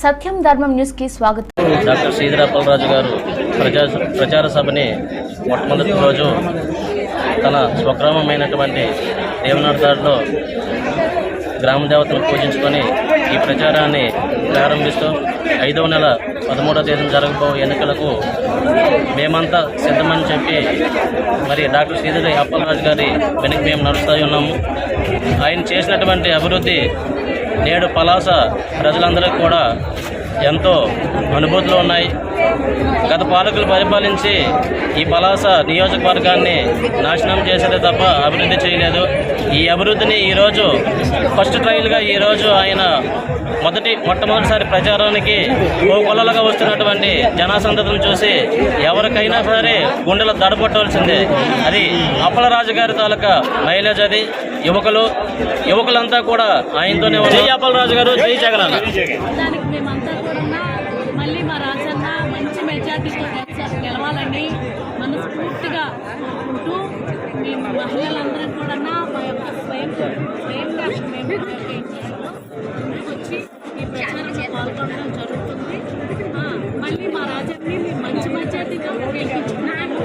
సత్యం ధర్మం న్యూస్ కి స్వాగతం. డాక్టర్ శ్రీధర్ అప్పలరాజు గారు ప్రచార సభని మొట్టమొదటి రోజు తన స్వగ్రామమైనటువంటి దేవనార్దాడులో గ్రామ దేవతలను పూజించుకొని ఈ ప్రచారాన్ని ప్రారంభిస్తూ 5వ నెల 13వ తేదీన జరగబో ఎన్నికలకు మేమంతా సిద్ధమని చెప్పి మరి డాక్టర్ శ్రీధర్ అప్పలరాజు గారి వెనక్కి మేము నడుస్తూ ఉన్నాము. ఆయన చేసినటువంటి అభివృద్ధి నేడు పలాస ప్రజలందరికీ కూడా ఎంతో అనుభూతులు ఉన్నాయి. గత పాలకులు పరిపాలించి ఈ పలాస నియోజకవర్గాన్ని నాశనం చేసేదే తప్ప అభివృద్ధి చేయలేదు. ఈ అభివృద్ధిని ఈరోజు ఫస్ట్ ట్రయల్గా ఈరోజు ఆయన మొట్టమొదటిసారి ప్రచారానికి కొలలుగా వస్తున్నటువంటి జనసందర్భం చూసి ఎవరికైనా సరే గుండెలు దడపట్టవలసిందే. అది అప్పలరాజు గారి తాలూకా మైలేజ్. అది యువకులంతా కూడా ఆయనతోనే జై అప్పలరాజు గారు, జై జగనన్న. మళ్ళీ మా రాజన్న మంచి మెజార్టీతో గెలవాలని మనస్ఫూర్తిగా కోరుకుంటూ మేము మహిళలందరం కూడా మా యొక్క స్వయంగా మేము వచ్చి ఈ ప్రచారంలో పాల్గొనడం జరుగుతుంది. మళ్ళీ మా రాజన్ని మేము మంచి మెజార్టీతో గెలిపించుకున్నాము.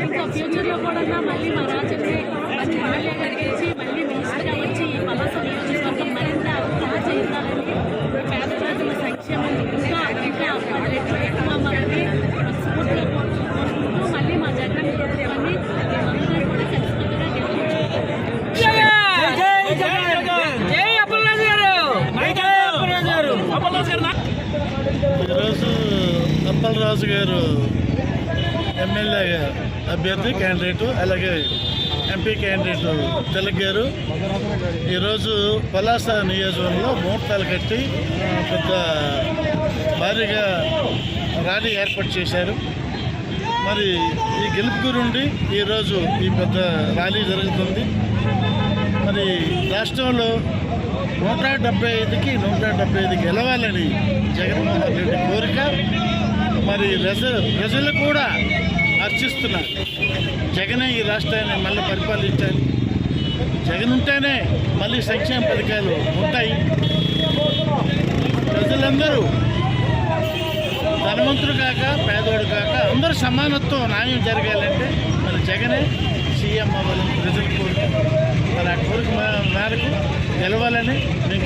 ఇంకా ఫ్యూచర్లో కూడా మళ్ళీ మా రాజన్ని మంచి ఎమ్మెల్యేగా గెలిచి మళ్ళీ మినిస్టర్గా వచ్చి ఈ పలాస నియోజకవర్గం మరింత అభివృద్ధి చేయాలని, పేద ప్రజల సంక్షేమం ఇంకా ఎక్కువ మనకి స్ఫూర్తిగా కోరుకుంటూ మళ్ళీ మా జగన్ ప్రభుత్వాన్ని మేమందరం కూడా ఖచ్చితంగా ఈరోజు అప్పలరాజు గారు ఎమ్మెల్యే అభ్యర్థి క్యాండిడేటు, అలాగే ఎంపీ క్యాండిడేటు తిలక్ గారు ఈరోజు పలాస నియోజకవర్గంలో ముహూర్తాలు కట్టి పెద్ద భారీగా ర్యాలీ ఏర్పాటు చేశారు. మరి ఈ గెలుపు గురుండి ఈరోజు ఈ పెద్ద ర్యాలీ జరుగుతుంది. మరి రాష్ట్రంలో 175కి 175 గెలవాలని జగన్మోహన్ రెడ్డి కోరిక. మరి ప్రజలు కూడా హర్షిస్తున్నారు. జగనే ఈ రాష్ట్రాన్ని మళ్ళీ పరిపాలించాలి, జగన్ ఉంటేనే మళ్ళీ సంక్షేమ పథకాలు ఉంటాయి. ప్రజలందరూ ధనవంతుడు కాక పేదోడు కాక అందరూ సమానత్వం న్యాయం జరగాలంటే మరి జగనే సీఎం అవ్వాలని ప్రజలు కోరిక. మరి ఆ కోరిక మేరకు గెలవాలని